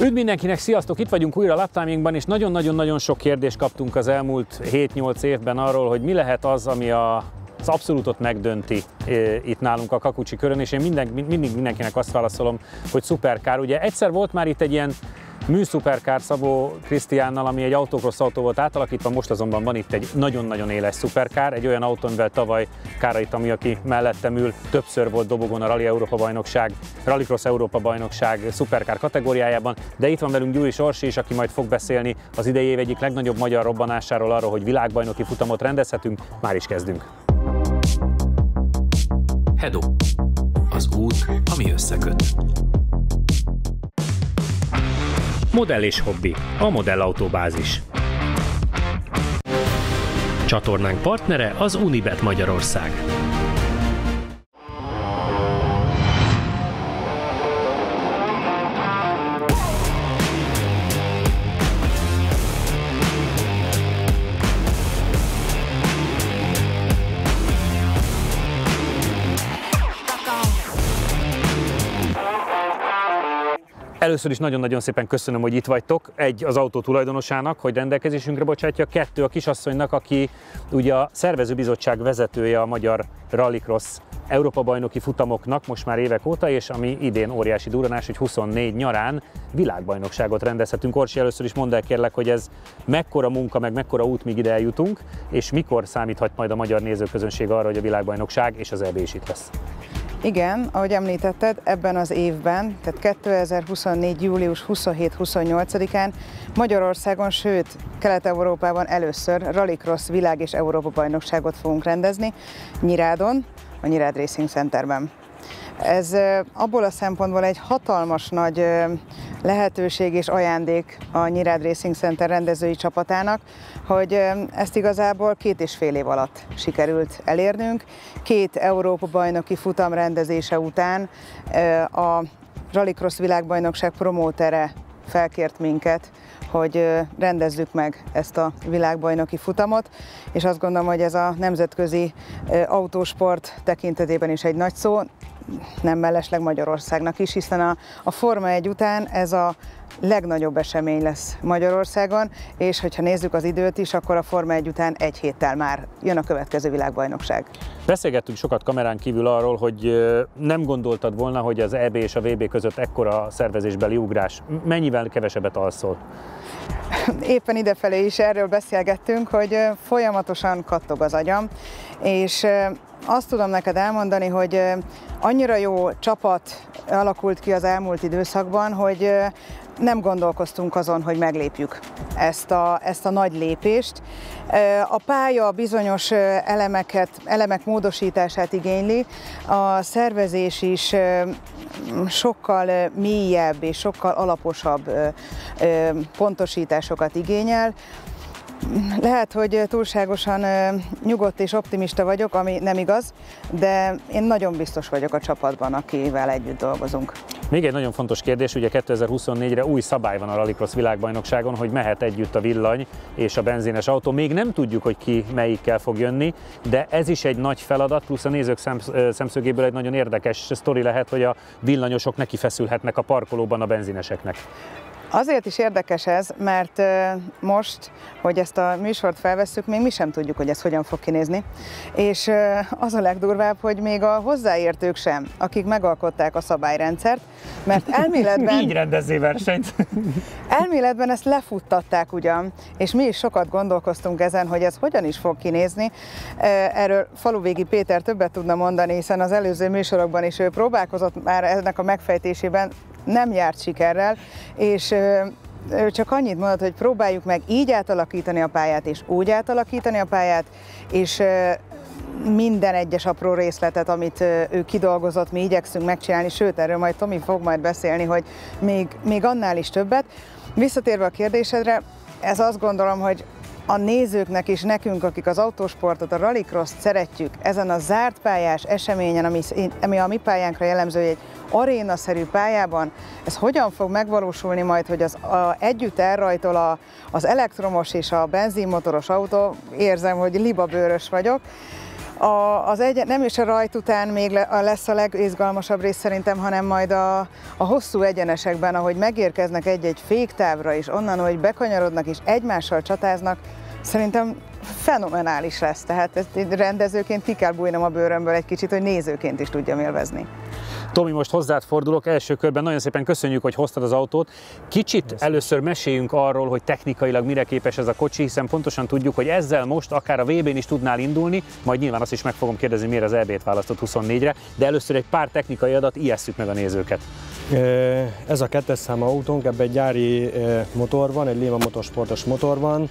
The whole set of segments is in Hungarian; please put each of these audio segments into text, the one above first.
Üdv mindenkinek, sziasztok! Itt vagyunk újra a Laptimingban, és nagyon-nagyon sok kérdést kaptunk az elmúlt 7-8 évben arról, hogy mi lehet az, ami az abszolútot megdönti itt nálunk a Kakucsi körön, és én mindig mindenkinek azt válaszolom, hogy szuperkár. Ugye egyszer volt már itt egy ilyen műszuperkár Szabó Krisztiánnal, ami egy autocross autó volt átalakítva, most azonban van itt egy nagyon-nagyon éles szuperkár, egy olyan autó, amivel tavaly Kárai Tami, aki mellettem ül, többször volt dobogón a Rally Európa bajnokság, Rallycross Európa bajnokság szuperkár kategóriájában, de itt van velünk Gyuri Sorsi is, aki majd fog beszélni az idei év egyik legnagyobb magyar robbanásáról, arról, hogy világbajnoki futamot rendezhetünk. Már is kezdünk. Hedo. Az út, ami összeköt. Modell és hobbi. A Modellautóbázis. Csatornánk partnere az Unibet Magyarország. Először is nagyon-nagyon szépen köszönöm, hogy itt vagytok. Egy, az autó tulajdonosának, hogy rendelkezésünkre bocsátja, kettő, a kisasszonynak, aki ugye a szervezőbizottság vezetője a magyar Rallycross Európa-bajnoki futamoknak most már évek óta, és ami idén óriási durranás, hogy 24 nyarán világbajnokságot rendezhetünk. Orsi, először is mondd el kérlek, hogy ez mekkora munka, meg mekkora út, míg ide eljutunk, és mikor számíthat majd a magyar nézőközönség arra, hogy a világbajnokság és az EB is itt lesz? Igen, ahogy említetted, ebben az évben, tehát 2024. július 27-28-án Magyarországon, sőt Kelet-Európában először Rallycross világ- és Európa-bajnokságot fogunk rendezni Nyirádon, a Nyirád Racing Centerben. Ez abból a szempontból egy hatalmas nagy lehetőség és ajándék a Nyirád Racing Center rendezői csapatának, hogy ezt igazából 2,5 év alatt sikerült elérnünk. 2 Európa-bajnoki futam rendezése után a Rallycross világbajnokság promótere felkért minket, hogy rendezzük meg ezt a világbajnoki futamot, és azt gondolom, hogy ez a nemzetközi autósport tekintetében is egy nagy szó, nem mellesleg Magyarországnak is, hiszen a Forma 1 után ez a legnagyobb esemény lesz Magyarországon, és hogyha nézzük az időt is, akkor a Forma 1 után egy héttel már jön a következő világbajnokság. Beszélgettünk sokat kamerán kívül arról, hogy nem gondoltad volna, hogy az EB és a VB között ekkora szervezésbeli ugrás. Mennyivel kevesebbet alszol? Éppen idefelé is erről beszélgettünk, hogy folyamatosan kattog az agyam, és azt tudom neked elmondani, hogy annyira jó csapat alakult ki az elmúlt időszakban, hogy nem gondolkoztunk azon, hogy meglépjük ezt a nagy lépést. A pálya bizonyos elemek módosítását igényli, a szervezés is sokkal mélyebb és sokkal alaposabb pontosításokat igényel. Lehet, hogy túlságosan nyugodt és optimista vagyok, ami nem igaz, de én nagyon biztos vagyok a csapatban, akivel együtt dolgozunk. Még egy nagyon fontos kérdés, ugye 2024-re új szabály van a Rallycross világbajnokságon, hogy mehet együtt a villany és a benzines autó. Még nem tudjuk, hogy ki melyikkel fog jönni, de ez is egy nagy feladat, plusz a nézők szemszögéből egy nagyon érdekes sztori lehet, hogy a villanyosok nekifeszülhetnek a parkolóban a benzineseknek. Azért is érdekes ez, mert most, hogy ezt a műsort felvesszük, még mi sem tudjuk, hogy ez hogyan fog kinézni. És az a legdurvább, hogy még a hozzáértők sem, akik megalkották a szabályrendszert, mert elméletben... Így rendezzé versenyt! Elméletben ezt lefuttatták ugyan, és mi is sokat gondolkoztunk ezen, hogy ez hogyan is fog kinézni. Erről Faluvégi Péter többet tudna mondani, hiszen az előző műsorokban is ő próbálkozott már ennek a megfejtésében, nem járt sikerrel, és ő csak annyit mondott, hogy próbáljuk meg így átalakítani a pályát, és úgy átalakítani a pályát, és minden egyes apró részletet, amit ő kidolgozott, mi igyekszünk megcsinálni, sőt, erről majd Tomi fog majd beszélni, hogy még annál is többet. Visszatérve a kérdésedre, ez azt gondolom, hogy a nézőknek és nekünk, akik az autósportot, a rallycross-t szeretjük, ezen a zárt pályás eseményen, ami a mi pályánkra jellemző, egy arénaszerű pályában, ez hogyan fog megvalósulni majd, hogy együtt elrajtol az elektromos és a benzinmotoros autó, érzem, hogy libabőrös vagyok, Nem is a rajt után még lesz a legizgalmasabb rész szerintem, hanem majd a hosszú egyenesekben, ahogy megérkeznek egy-egy féktávra, és onnan, hogy bekanyarodnak és egymással csatáznak, szerintem fenomenális lesz. Tehát ezt rendezőként ki kell bújnom a bőrömből egy kicsit, hogy nézőként is tudjam élvezni. Tomi, most hozzád fordulok első körben. Nagyon szépen köszönjük, hogy hoztad az autót. Kicsit először meséljünk arról, hogy technikailag mire képes ez a kocsi, hiszen pontosan tudjuk, hogy ezzel most akár a VB-n is tudnál indulni, majd nyilván azt is meg fogom kérdezni, miért az EB-t választott 24-re, de először egy pár technikai adat, ijesszük meg a nézőket. Ez a 2-es számú autónk, ebben egy gyári motor van, egy Lima motorsportos motor van,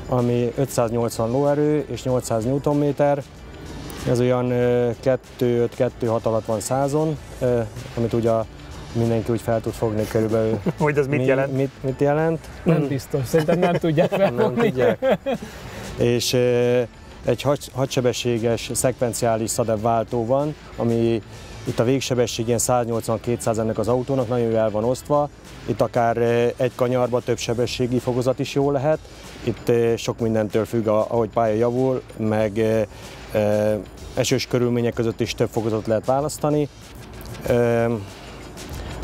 ami 580 lóerő és 800 Nm. Ez olyan 2,5-2,6 alatt van 100-on, amit ugye mindenki úgy fel tud fogni körülbelül. Hogy az mit jelent? Mit jelent? Nem biztos, szerintem nem tudják felfogni. Nem tudják. És egy hadsebességes, szekvenciális SADEV váltó van, ami itt a végsebesség ilyen 180-200 ennek az autónak, nagyon jól el van osztva. Itt akár egy kanyarba több sebességi fokozat is jó lehet. Itt sok mindentől függ, ahogy pálya javul, meg esős körülmények között is több fokozatot lehet választani.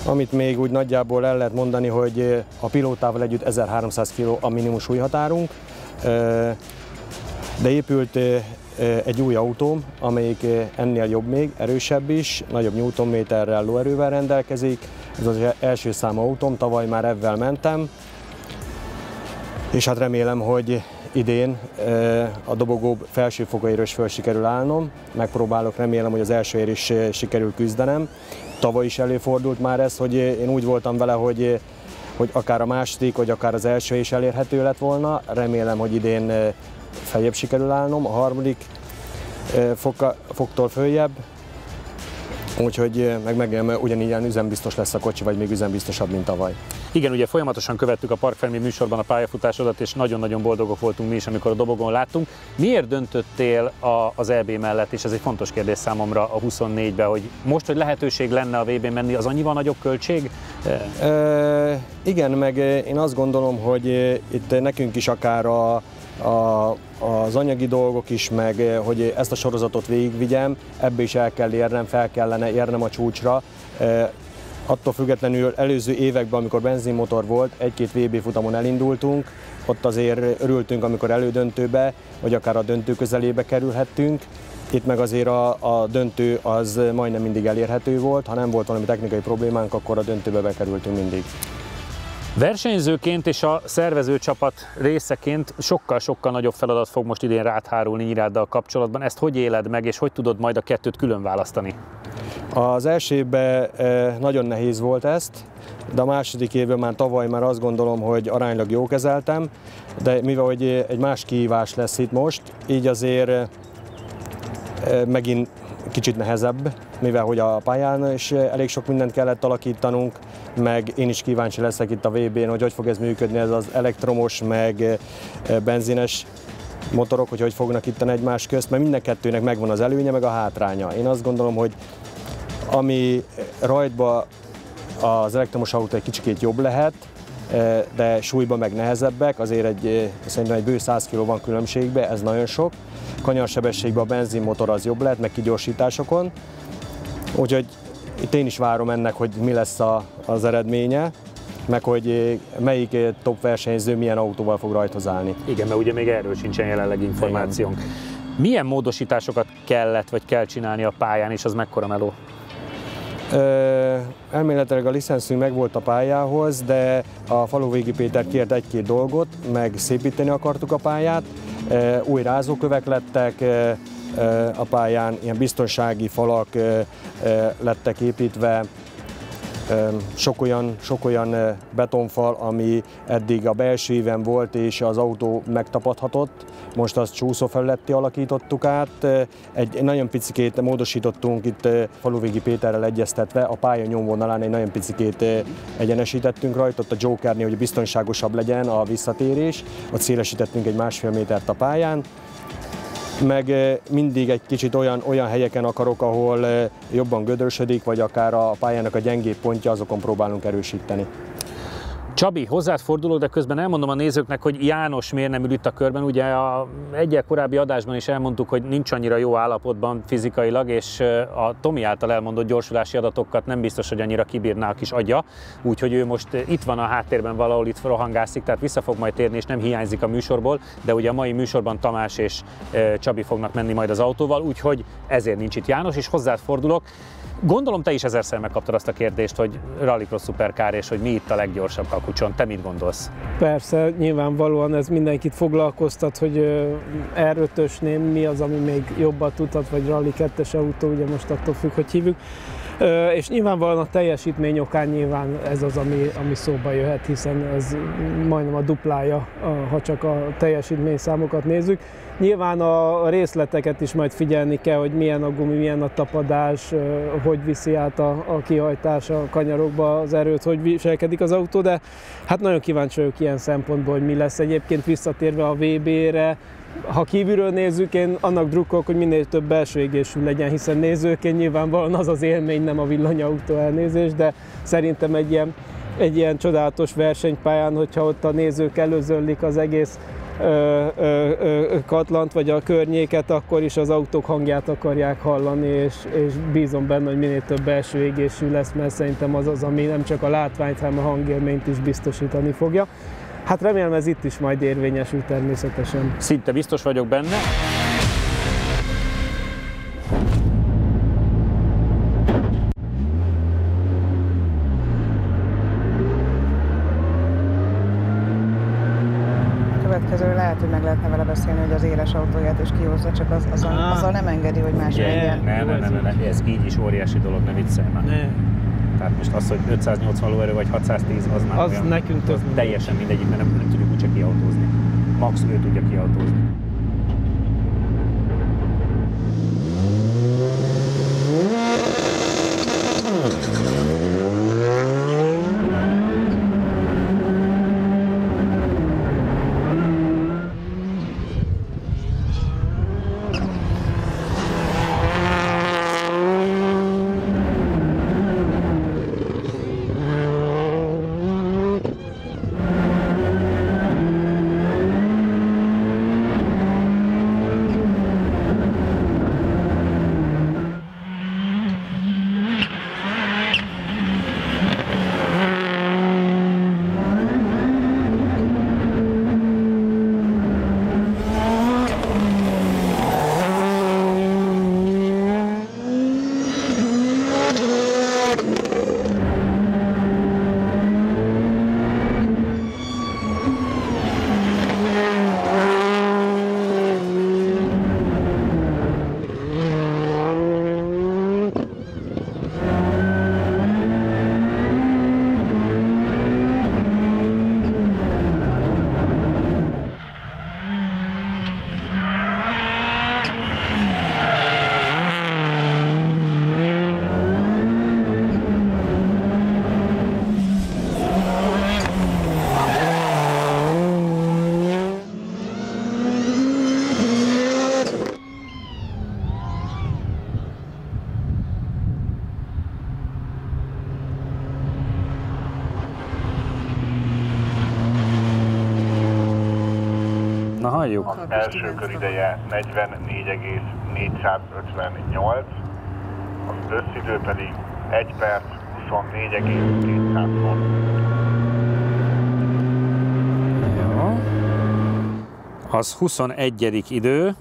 Amit még úgy nagyjából el lehet mondani, hogy a pilótával együtt 1300 kg a minimum súlyhatárunk, de épült egy új autóm, amelyik ennél jobb még, erősebb is, nagyobb newtonméterrel, lóerővel rendelkezik. Ez az első számú autóm, tavaly már ebben mentem, és hát remélem, hogy idén a dobogó felső fokairól is föl sikerül állnom. Megpróbálok, remélem, hogy az elsőért is sikerül küzdenem. Tavaly is előfordult már ez, hogy én úgy voltam vele, hogy akár a második, vagy akár az első is elérhető lett volna. Remélem, hogy idén feljebb sikerül állnom, a harmadik foktól följebb. Úgyhogy megmondom, ugyanígy ilyen üzembiztos lesz a kocsi, vagy még üzembiztosabb, mint tavaly. Igen, ugye folyamatosan követtük a Parkfermi műsorban a pályafutásodat, és nagyon-nagyon boldogok voltunk mi is, amikor a dobogon láttunk. Miért döntöttél az EB mellett, és ez egy fontos kérdés számomra a 24-ben, hogy most, hogy lehetőség lenne a VB-n menni, az annyival nagyobb költség? Igen, meg én azt gondolom, hogy itt nekünk is akár az anyagi dolgok is, meg hogy ezt a sorozatot végigvigyem, ebbe is el kell érnem, fel kellene érnem a csúcsra. Attól függetlenül előző években, amikor benzinmotor volt, egy-két VB futamon elindultunk, ott azért örültünk, amikor elődöntőbe, vagy akár a döntő közelébe kerülhettünk. Itt meg azért a döntő az majdnem mindig elérhető volt, ha nem volt valami technikai problémánk, akkor a döntőbe bekerültünk mindig. Versenyzőként és a szervezőcsapat részeként sokkal-sokkal nagyobb feladat fog most idén rád hárulni Nyiráddal kapcsolatban. Ezt hogy éled meg, és hogy tudod majd a kettőt külön választani? Az első évben nagyon nehéz volt ezt, de a második évben már tavaly már azt gondolom, hogy aránylag jó kezeltem, de mivel hogy egy más kihívás lesz itt most, így azért megint kicsit nehezebb, mivel hogy a pályán is elég sok mindent kellett alakítanunk, meg én is kíváncsi leszek itt a VB-n, hogy fog ez működni, ez az elektromos, meg benzines motorok, hogy fognak itt egymás közt, mert minden kettőnek megvan az előnye, meg a hátránya. Én azt gondolom, hogy ami rajtban az elektromos autó egy kicsikét jobb lehet, de súlyban meg nehezebbek, azért szerintem egy bő 100 kg van különbségbe, ez nagyon sok. Kanyarsebességben a benzinmotor az jobb lehet, meg kigyorsításokon. Úgyhogy itt én is várom ennek, hogy mi lesz az eredménye, meg hogy melyik top versenyző milyen autóval fog rajthoz állni. Igen, mert ugye még erről sincsen jelenleg információnk. Igen. Milyen módosításokat kellett vagy kell csinálni a pályán, és az mekkora meló? Elméletileg a licenszünk megvolt a pályához, de a Faluvégi Péter kért egy-két dolgot, meg szépíteni akartuk a pályát. Új rázókövek lettek a pályán, ilyen biztonsági falak lettek építve, sok olyan betonfal, ami eddig a belső éven volt és az autó megtapadhatott, most azt csúszófelületté alakítottuk át. Egy nagyon picikét módosítottunk itt Faluvégi Péterrel egyeztetve, a pálya nyomvonalán egy nagyon picikét egyenesítettünk rajta, ott a Jokernél, hogy biztonságosabb legyen a visszatérés, ott szélesítettünk egy 1,5 métert a pályán. Meg mindig egy kicsit olyan helyeken akarok, ahol jobban gödörsödik, vagy akár a pályának a gyengébb pontja, azokon próbálunk erősíteni. Csabi, hozzád fordulok, de közben elmondom a nézőknek, hogy János miért nem ül itt a körben. Ugye a egyel korábbi adásban is elmondtuk, hogy nincs annyira jó állapotban fizikailag, és a Tomi által elmondott gyorsulási adatokat nem biztos, hogy annyira kibírná a kis agya. Úgyhogy ő most itt van a háttérben, valahol itt rohangászik, tehát vissza fog majd térni, és nem hiányzik a műsorból, de ugye a mai műsorban Tamás és Csabi fognak menni majd az autóval, úgyhogy ezért nincs itt János, és hozzád fordulok. Gondolom te is ezerszer megkaptad azt a kérdést, hogy Rallycross Supercar, és hogy mi itt a leggyorsabb kakucson. Te mit gondolsz? Persze, nyilvánvalóan ez mindenkit foglalkoztat, hogy R5-ösnél mi az, ami még jobbat tudhat, vagy Rally 2-es autó, ugye most attól függ, hogy hívjuk. És nyilvánvalóan a teljesítmény okán nyilván ez az, ami szóba jöhet, hiszen ez majdnem a duplája, ha csak a teljesítményszámokat nézzük. Nyilván a részleteket is majd figyelni kell, hogy milyen a gumi, milyen a tapadás, hogy viszi át a kihajtás a kanyarokba az erőt, hogy viselkedik az autó, de hát nagyon kíváncsi vagyok ilyen szempontból, hogy mi lesz. Egyébként visszatérve a VB-re, ha kívülről nézzük, én annak drukkolok, hogy minél több belső égésű legyen, hiszen nézőként nyilvánvalóan az az élmény, nem a villanyautó, elnézés, de szerintem egy ilyen csodálatos versenypályán, hogyha ott a nézők előzönlik az egész Katlant vagy a környéket, akkor is az autók hangját akarják hallani, és bízom benne, hogy minél több belső égésű lesz, mert szerintem az az, ami nem csak a látványt, hanem a hangélményt is biztosítani fogja. Hát remélem ez itt is majd érvényesül természetesen. Szinte biztos vagyok benne. Következőre lehet, hogy meg lehetne vele beszélni, hogy az éles autóját is kihozza, csak azzal nem engedi, hogy más legyen. Ne, ez így is óriási dolog, ne viccelj már. Tehát most az, hogy 580 lóerő vagy 610, az már az olyan, nekünk az teljesen mindegyik, mert nem tudjuk úgyse kiautózni. Max ő tudja kiautózni. Na halljuk. Első kör ideje 44,458, az összidő pedig 1 perc 24,200. Jó. Az 21. idő.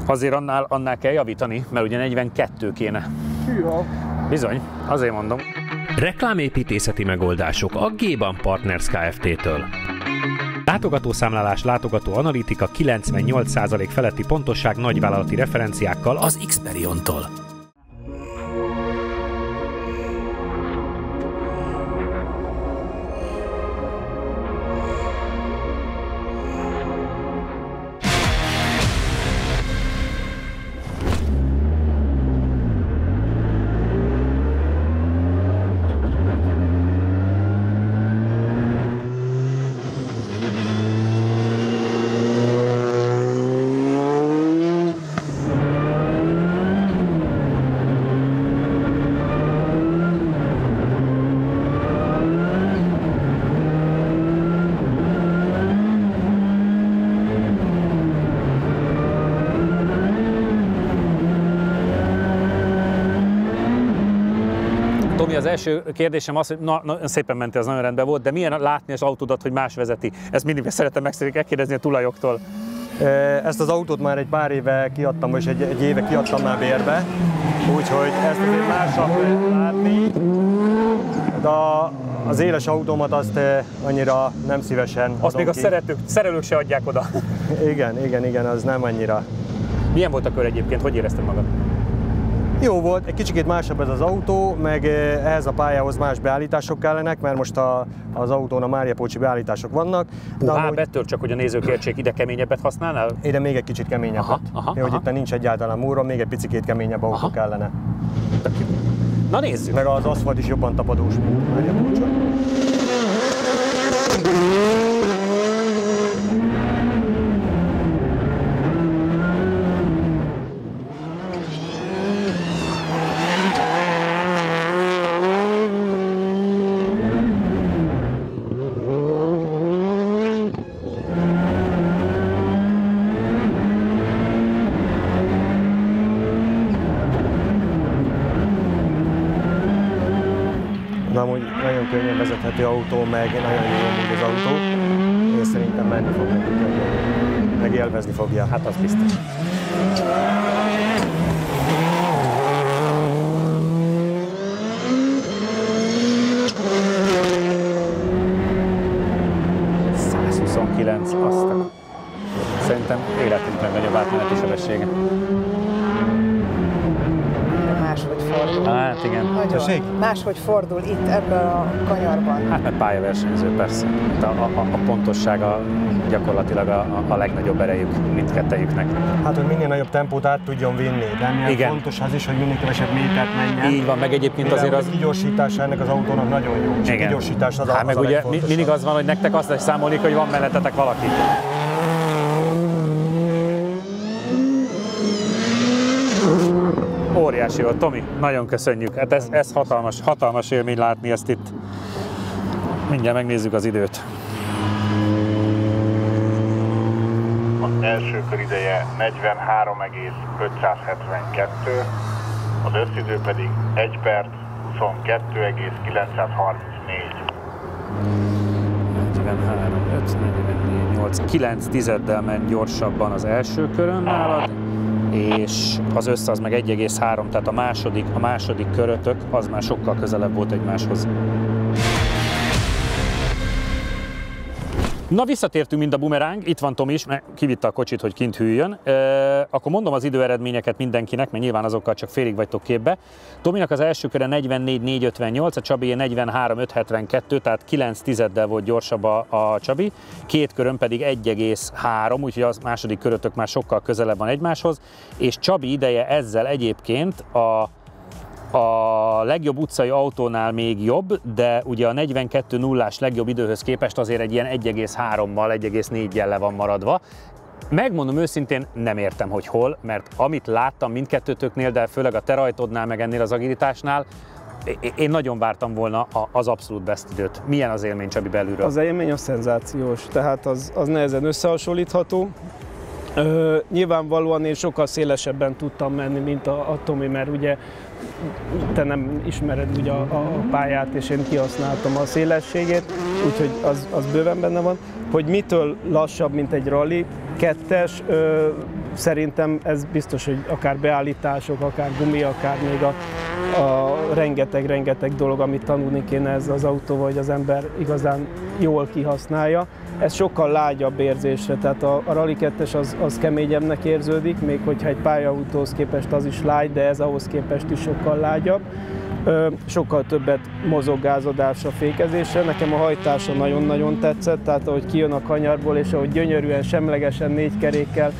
Azért annál kell javítani, mert ugye 42 kéne. Hűha! Bizony, azért mondom. Reklámépítészeti megoldások a G-Ban Partners Kft-től. Látogatószámlálás, látogatóanalitika, 98% feletti pontosság nagyvállalati referenciákkal az Xperion-tól. az első kérdésem az, hogy szépen mentél, az nagyon rendben volt, de milyen látni az autódat, hogy más vezeti? Ezt mindig szeretem megkérdezni a tulajoktól. Ezt az autót már egy pár éve kiadtam, és egy éve kiadtam már bérbe, úgyhogy ezt azért másabb látni, de az éles autómat azt annyira nem szívesen azt még a szerelők se adják oda. Igen, az nem annyira. Milyen volt a kör egyébként? Hogy érezted magad? Jó volt, egy kicsit másabb ez az autó, meg ehhez a pályához más beállítások kellenek, mert most az autón a Mária Pócsi beállítások vannak. Ettől csak, hogy a nézők értsék, ide keményebbet használnál? Ide még egy kicsit keményebbet. Hogy itt nincs egyáltalán múron, még egy picikét keményebb autó kellene. Na nézzük! Meg az aszfalt is jobban tapadós, mint Mária Pócson. De amúgy nagyon könnyen vezethető autó, meg nagyon jó amúgy az autó. Én szerintem menni fog meg élvezni fogja. Hát az biztos. Aztán szerintem életünk legnagyobb átmeneti sebessége. Máshogy fordul. Hát igen. Nagyon. Máshogy fordul itt ebben a kanyarban. Hát mert pályaversenyző persze. A pontossága gyakorlatilag a legnagyobb erejük mindkettejüknek. Hát, hogy minél nagyobb tempót át tudjon vinni, de igen. Fontos az is, hogy minél kevesebb métert menjen. Így van, meg egyébként azért az... A kigyorsítása ennek az autónak nagyon jó. És igen. A kigyorsítás az meg ugye mindig az van, hogy nektek azt lesz számolni, hogy van mellettetek valaki. Óriási volt, Tomi, nagyon köszönjük. Hát ez hatalmas élmény látni ezt itt. Mindjárt megnézzük az időt. Az első kör ideje 43,572, az összidő pedig 1 perc 22,934. 43, 5, 44, 8, 9 tizeddel ment gyorsabban az első körön nálad, és az össze az meg 1,3, tehát a második körötök az már sokkal közelebb volt egymáshoz. Na, visszatértünk mind a bumeráng, itt van Tomi is, mert kivitte a kocsit, hogy kint hűljön. Akkor mondom az időeredményeket mindenkinek, mert nyilván azokkal csak félig vagytok képbe. Tominak az első köre 44,458, a Csabi 43,572, tehát 9 tizeddel volt gyorsabb a Csabi, két körön pedig 1,3, úgyhogy az második körötök már sokkal közelebb van egymáshoz, és Csabi ideje ezzel egyébként a legjobb utcai autónál még jobb, de ugye a 42.0-ás legjobb időhöz képest azért egy ilyen 1,3-mal, 1,4-jel le van maradva. Megmondom őszintén, nem értem, hogy hol, mert amit láttam mindkettőtöknél, de főleg a te rajtodnál, meg ennél az agilitásnál, én nagyon vártam volna az abszolút best időt. Milyen az élmény, Csabi, belülről? Az élmény a szenzációs, tehát az nehezen összehasonlítható. Nyilvánvalóan én sokkal szélesebben tudtam menni, mint a Tomi, mert ugye te nem ismered ugye a pályát, és én kihasználtam a szélességét, úgyhogy az bőven benne van. Hogy mitől lassabb, mint egy rally 2-es, szerintem ez biztos, hogy akár beállítások, akár gumi, akár még a rengeteg dolog, amit tanulni kéne ez az autóval, hogy az ember igazán jól kihasználja. Ez sokkal lágyabb érzésre, tehát a Rally 2-es az keményebbnek érződik, még hogyha egy pályaautóhoz képest az is lágy, de ez ahhoz képest is sokkal lágyabb. Sokkal többet mozog gázadásra, fékezésre. Nekem a hajtása nagyon-nagyon tetszett, tehát ahogy kijön a kanyarból, és ahogy gyönyörűen, semlegesen 4 kerékkel.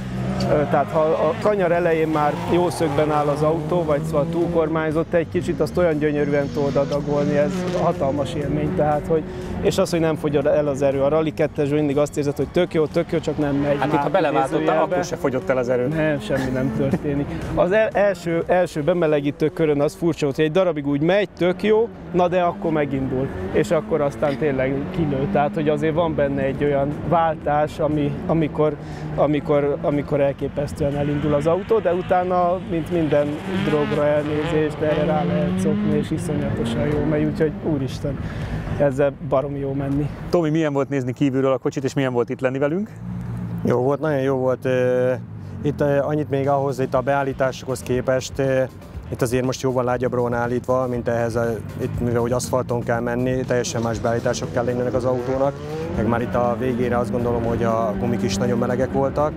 Tehát ha a kanyar elején már jó szögben áll az autó, vagy szóval túlkormányzott egy kicsit, azt olyan gyönyörűen tudod adagolni, ez hatalmas élmény. Tehát, hogy, és az, hogy nem fogyott el az erő. A Rally 2-esben mindig azt érzed, hogy tök jó, csak nem megy. Hát ha beleváltottál, akkor se fogyott el az erő. Nem, semmi nem történik. Az első bemelegítő körön az furcsa volt, hogy egy darabig úgy megy, tök jó, na de akkor megindul. És akkor aztán tényleg kinő. Tehát, hogy azért van benne egy olyan váltás, amikor elképesztően elindul az autó, de utána, mint minden drogra elnézést, erre rá lehet szokni, és iszonyatosan jó megy, úgyhogy úristen, ezzel baromi jó menni. Tomi, milyen volt nézni kívülről a kocsit, és milyen volt itt lenni velünk? Jó volt, nagyon jó volt. Itt annyit még ahhoz, itt a beállításokhoz képest, itt azért most jóval lágyabbra van állítva, mint ehhez, itt mivel hogy aszfalton kell menni, teljesen más beállítások kell lennének az autónak. Meg már itt a végére azt gondolom, hogy a gumik is nagyon melegek voltak,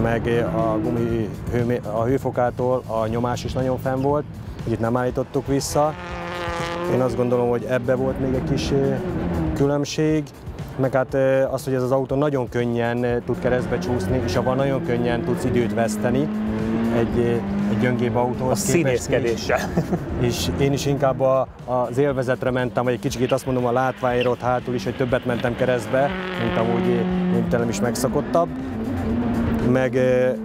meg a gumi a hőfokától a nyomás is nagyon fenn volt, hogy itt nem állítottuk vissza. Én azt gondolom, hogy ebbe volt még egy kis különbség, meg hát az, hogy ez az autó nagyon könnyen tud keresztbe csúszni, és abban nagyon könnyen tudsz időt veszteni egy gyöngébb autóhoz képest. A színészkedéssel. És én is inkább az élvezetre mentem, vagy egy kicsit azt mondom a látványra ott hátul is, hogy többet mentem keresztbe, mint amúgy tényleg is megszakottabb. Meg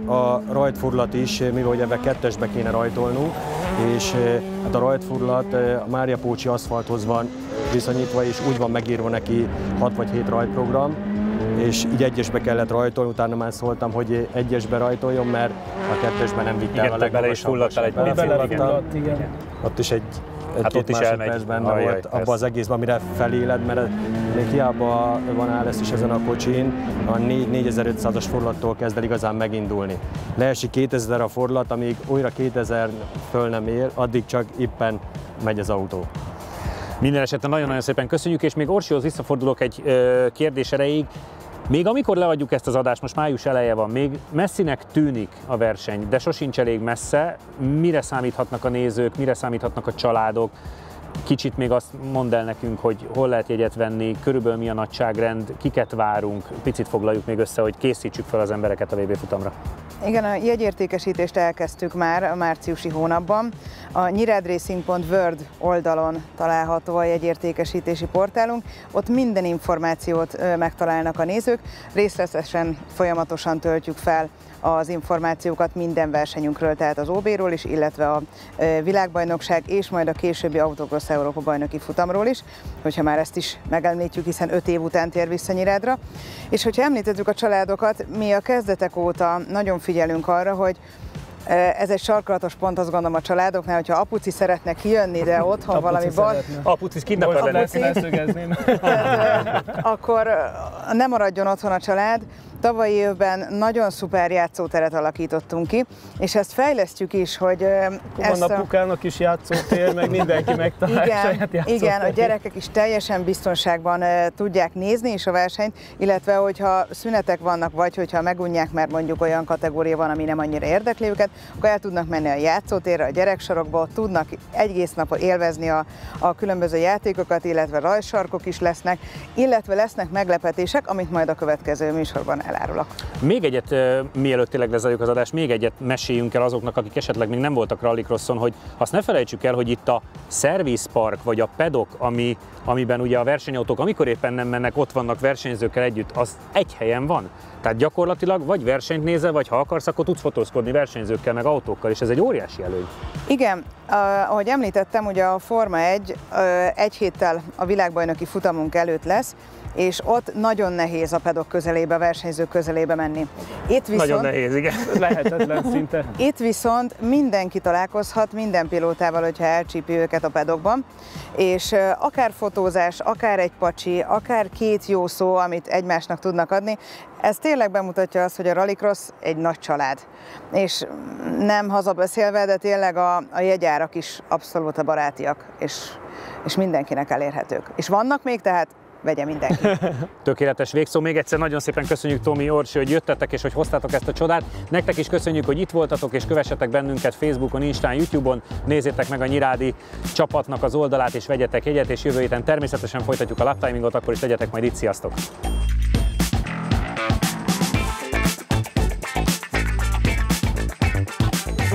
a rajtfurlat is, mivel hogy ebben kettesbe kéne rajtolnunk, és hát a rajtfurlat a Mária Pócsi aszfalthoz van viszonyítva, és úgy van megírva neki 6 vagy 7 rajtprogram, és így egyesbe kellett rajtolni, utána már szóltam, hogy egyesbe rajtoljon, mert a kettesben nem vitt el a legmagasabb. Igen. Ott is hát két másodperc benne volt abban az egészben, amire feléled, mert még hiába van ALS is ezen a kocsin, a 4500-as forlattól kezd el igazán megindulni. Leesik 2000 a forlat, amíg újra 2000 föl nem ér, addig csak éppen megy az autó. Minden esetre nagyon-nagyon szépen köszönjük, és még Orsihoz visszafordulok egy kérdés erejéig. Még amikor leadjuk ezt az adást, most május eleje van, még messzinek tűnik a verseny, de sosincs elég messze. Mire számíthatnak a nézők, mire számíthatnak a családok? Kicsit még azt mondd el nekünk, hogy hol lehet jegyet venni, körülbelül mi a nagyságrend, kiket várunk, picit foglaljuk még össze, hogy készítsük fel az embereket a VB futamra. Igen, a jegyértékesítést elkezdtük már a márciusi hónapban. A nyiradracing.world oldalon található a jegyértékesítési portálunk. Ott minden információt megtalálnak a nézők. Részletesen, folyamatosan töltjük fel az információkat minden versenyünkről, tehát az OB-ról is, illetve a világbajnokság és majd a későbbi Autocross Európa bajnoki futamról is, hogyha már ezt is megemlítjük, hiszen 5 év után tér vissza Nyirádra. És hogyha említettük a családokat, mi a kezdetek óta nagyon figyelünk arra, hogy ez egy sarkalatos pont, azt gondolom a családoknál, hogyha apuci szeretne kijönni, de otthon valami bal... Apuci kidnapra leszögezném. Akkor ne maradjon otthon a család. Tavalyi évben nagyon szuper játszóteret alakítottunk ki, és ezt fejlesztjük is, hogy... Van apukának is játszótér, meg mindenki megtalálja saját játszótérét. Igen, a gyerekek is teljesen biztonságban tudják nézni is a versenyt, illetve hogyha szünetek vannak, vagy hogyha megunják, mert mondjuk olyan kategória van, ami nem annyira érdekli őket, akkor el tudnak menni a játszótérre, a gyereksarokba, tudnak egész nap élvezni a különböző játékokat, illetve rajzsarkok is lesznek, illetve lesznek meglepetések, amit majd a következő műsorban elárulok. Még egyet, mielőtt tényleg lezárjuk az adást, még egyet meséljünk el azoknak, akik esetleg még nem voltak rallycrosson, hogy azt ne felejtsük el, hogy itt a service park, vagy a paddock, amiben ugye a versenyautók, amikor éppen nem mennek, ott vannak versenyzőkkel együtt, az egy helyen van. Tehát gyakorlatilag vagy versenyt nézel, vagy ha akarsz, akkor tudsz fotózkodni versenyzőkkel, meg autókkal, és ez egy óriási előny. Igen, ahogy említettem, ugye a Forma 1 egy héttel a világbajnoki futamunk előtt lesz, és ott nagyon nehéz a paddock közelébe, a versenyzők közelébe menni. Itt viszont, nagyon nehéz, igen. Lehetetlen szinte. Itt viszont mindenki találkozhat minden pilótával, hogyha elcsípi őket a paddockban, és akár fotózás, akár egy pacsi, akár 2 jó szó, amit egymásnak tudnak adni, ez tényleg bemutatja azt, hogy a rallycross egy nagy család. És nem hazabeszélve, de tényleg a jegyárak is abszolút a barátiak, és mindenkinek elérhetők. És vannak még, tehát vegye mindenki. Tökéletes végszó. Még egyszer nagyon szépen köszönjük Tomi, Orsi, hogy jöttetek és hogy hoztátok ezt a csodát. Nektek is köszönjük, hogy itt voltatok, és kövessetek bennünket Facebookon, Instán, YouTube-on. Nézzétek meg a nyirádi csapatnak az oldalát, és vegyetek jegyet, és jövő héten természetesen folytatjuk a laptimingot, akkor is legyetek majd itt. Sziasztok!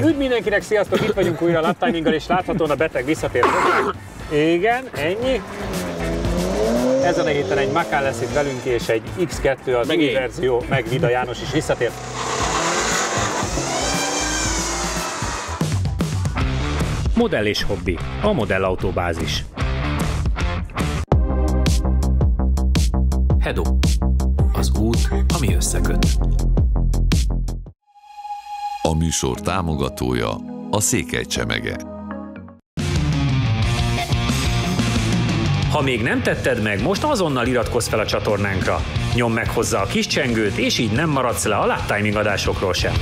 Üdv mindenkinek, sziasztok! Itt vagyunk újra a laptiminggal, és láthatóan a beteg visszatért. Igen, ennyi. Ezen a héten egy Macan lesz itt velünk, és egy X2, az új verzió, meg Vida János is visszatért. Modell és hobbi, a modellautóbázis. Hedo, az út, ami összeköt. A műsor támogatója a Székely Csemege. Ha még nem tetted meg, most azonnal iratkozz fel a csatornánkra. Nyomd meg hozzá a kis csengőt, és így nem maradsz le a Lap Timing adásokról sem.